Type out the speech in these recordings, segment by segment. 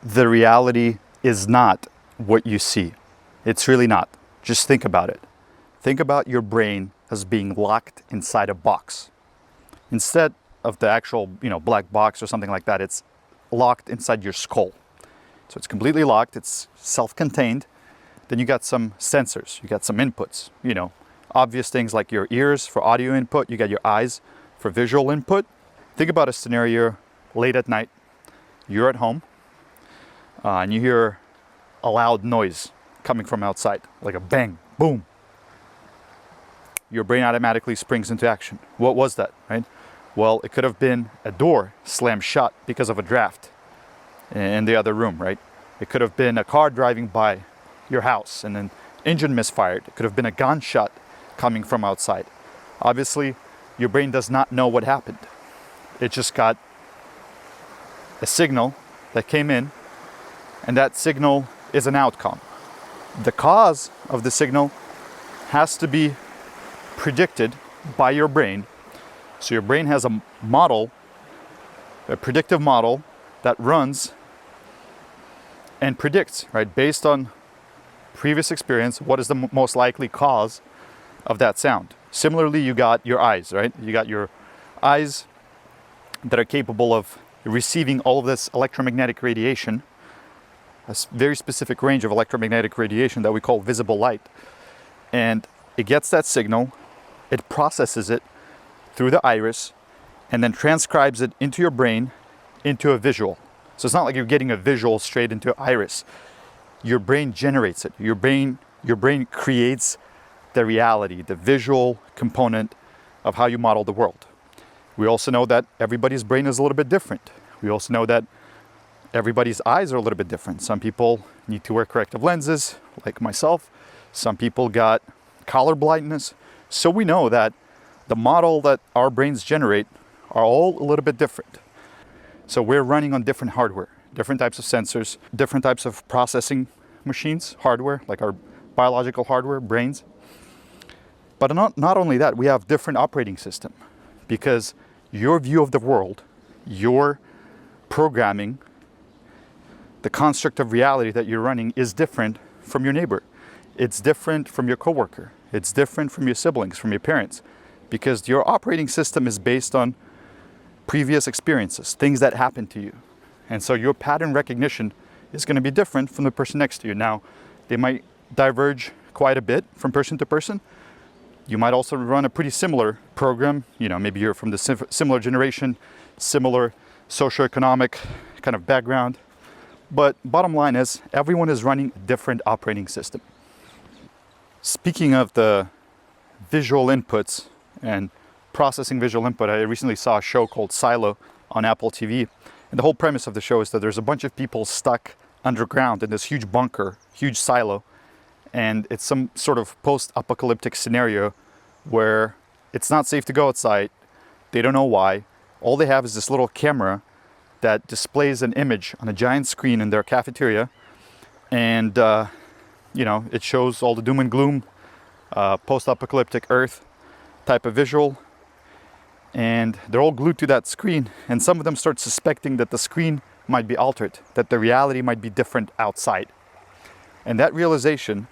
the reality is not what you see. It's really not. Just think about it. Think about your brain as being locked inside a box. Instead of the actual, black box or something like that, it's locked inside your skull. So it's completely locked, it's self-contained. Then you got some sensors, you got some inputs, obvious things like your ears for audio input, you got your eyes for visual input. Think about a scenario late at night, you're at home, and you hear a loud noise coming from outside, like a bang, boom. Your brain automatically springs into action. What was that, right? Well, it could have been a door slammed shut because of a draft in the other room, right? It could have been a car driving by your house and an engine misfired. It could have been a gunshot coming from outside. Obviously, your brain does not know what happened. It just got a signal that came in, and that signal is an outcome. The cause of the signal has to be predicted by your brain. So your brain has a model, a predictive model that runs and predicts, right, based on previous experience, what is the most likely cause of that sound. Similarly, you got your eyes, right? You got your eyes that are capable of receiving all of this electromagnetic radiation, a very specific range of electromagnetic radiation that we call visible light. And it gets that signal, it processes it through the iris, and then transcribes it into your brain into a visual. So it's not like you're getting a visual straight into iris. Your brain generates it. Your brain creates the reality, the visual component of how you model the world. We also know that everybody's brain is a little bit different. We also know that everybody's eyes are a little bit different. Some people need to wear corrective lenses, like myself. Some people got color blindness. So we know that the model that our brains generate are all a little bit different. So we're running on different hardware, different types of sensors, different types of processing machines, hardware, like our biological hardware, brains. But not only that, we have different operating system, because your view of the world, your programming, the construct of reality that you're running is different from your neighbor. It's different from your coworker. It's different from your siblings, from your parents, because your operating system is based on previous experiences, things that happened to you. And so your pattern recognition is going to be different from the person next to you. Now, they might diverge quite a bit from person to person. You might also run a pretty similar program. Maybe you're from the similar generation, similar socioeconomic kind of background. But bottom line is, everyone is running a different operating system. Speaking of the visual inputs and processing visual input, I recently saw a show called Silo on Apple TV. And the whole premise of the show is that there's a bunch of people stuck underground in this huge bunker, huge silo. And it's some sort of post-apocalyptic scenario where it's not safe to go outside. They don't know why. All they have is this little camera that displays an image on a giant screen in their cafeteria. And, it shows all the doom and gloom, post-apocalyptic Earth type of visual. And they're all glued to that screen. And some of them start suspecting that the screen might be altered, that the reality might be different outside. And that realization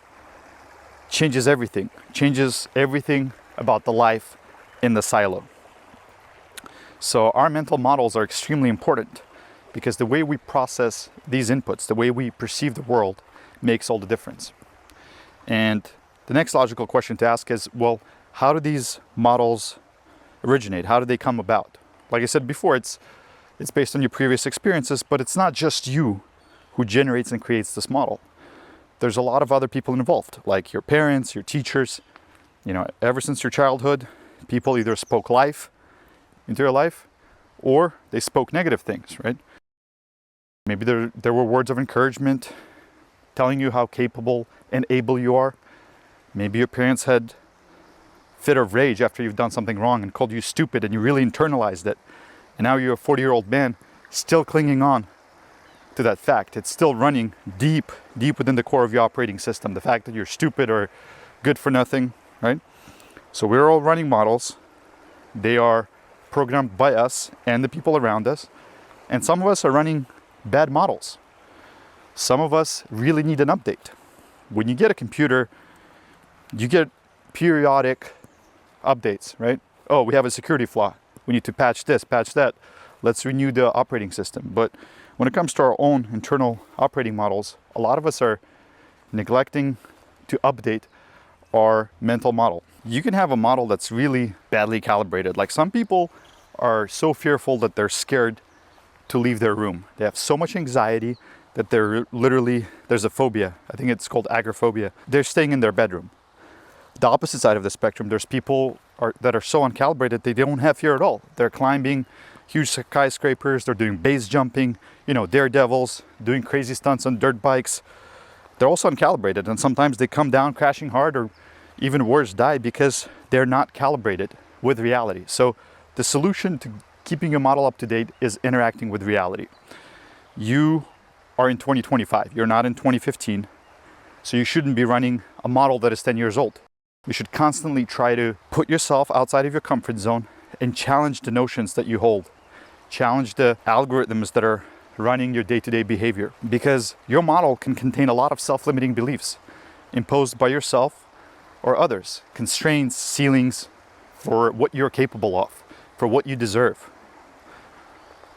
changes everything about the life in the silo. So our mental models are extremely important, because the way we process these inputs, the way we perceive the world, makes all the difference. And the next logical question to ask is, well, how do these models originate? How do they come about? Like I said before, it's based on your previous experiences, but it's not just you who generates and creates this model. There's a lot of other people involved, like your parents, your teachers. Ever since your childhood, people either spoke life into your life, or they spoke negative things, right? Maybe there were words of encouragement telling you how capable and able you are. Maybe your parents had fit of rage after you've done something wrong and called you stupid, and you really internalized it. And now you're a 40-year-old man still clinging on to that fact. It's still running deep within the core of your operating system, the fact that you're stupid or good for nothing, right? So we're all running models. They are programmed by us and the people around us. And some of us are running bad models. Some of us really need an update. When you get a computer, you get periodic updates, right? Oh, we have a security flaw. We need to patch this, patch that. Let's renew the operating system. But when it comes to our own internal operating models, a lot of us are neglecting to update our mental model. You can have a model that's really badly calibrated. Like some people are so fearful that they're scared to leave their room. They have so much anxiety that they're literally, there's a phobia. I think it's called agoraphobia. They're staying in their bedroom. The opposite side of the spectrum, there's people that are so uncalibrated, they don't have fear at all. They're climbing huge skyscrapers, they're doing base jumping, daredevils, doing crazy stunts on dirt bikes. They're also uncalibrated, and sometimes they come down crashing hard, or even worse, die because they're not calibrated with reality. So the solution to keeping your model up to date is interacting with reality. You are in 2025, you're not in 2015, so you shouldn't be running a model that is 10 years old. You should constantly try to put yourself outside of your comfort zone and challenge the notions that you hold. Challenge the algorithms that are running your day-to-day behavior, because your model can contain a lot of self-limiting beliefs imposed by yourself or others, constraints, ceilings for what you're capable of, for what you deserve.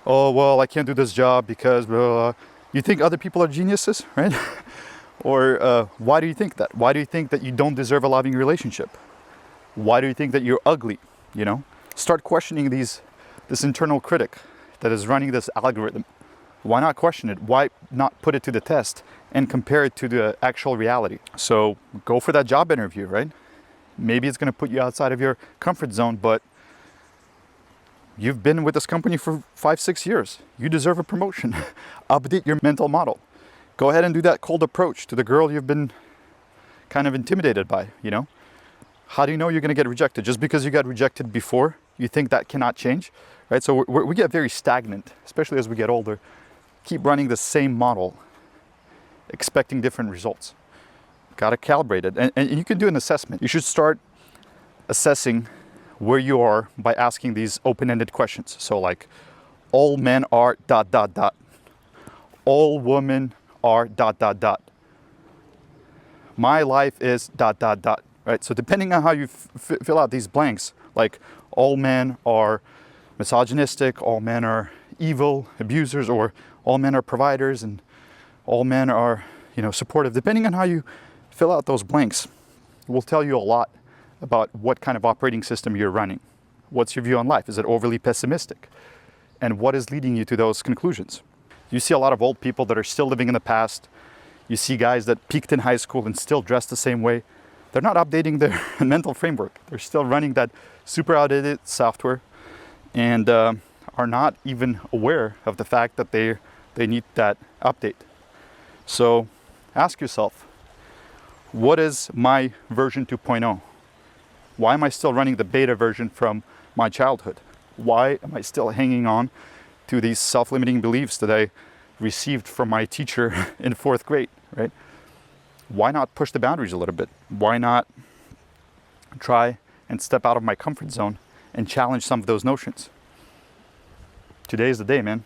Oh, well, I can't do this job because you think other people are geniuses, right? Or why do you think that? Why do you think that you don't deserve a loving relationship? Why do you think that you're ugly? Start questioning this internal critic that is running this algorithm. Why not question it? Why not put it to the test and compare it to the actual reality? So go for that job interview, right? Maybe it's going to put you outside of your comfort zone, but you've been with this company for 5-6 years. You deserve a promotion. Update your mental model. Go ahead and do that cold approach to the girl you've been kind of intimidated by, How do you know you're going to get rejected? Just because you got rejected before, you think that cannot change, right? So we get very stagnant, especially as we get older. Keep running the same model, expecting different results. Got to calibrate it. And you can do an assessment. You should start assessing where you are by asking these open-ended questions. So like, all men are ... All women are ... My life is ... Right? So depending on how you fill out these blanks, like all men are misogynistic, all men are evil abusers, or all men are providers, and all men are, supportive. Depending on how you fill out those blanks, it will tell you a lot about what kind of operating system you're running. What's your view on life? Is it overly pessimistic? And what is leading you to those conclusions? You see a lot of old people that are still living in the past. You see guys that peaked in high school and still dress the same way. They're not updating their mental framework. They're still running that super outdated software, and are not even aware of the fact that they need that update. So ask yourself, what is my version 2.0? Why am I still running the beta version from my childhood? Why am I still hanging on to these self-limiting beliefs that I received from my teacher in 4th grade, right? Why not push the boundaries a little bit? Why not try and step out of my comfort zone and challenge some of those notions? Today is the day, man.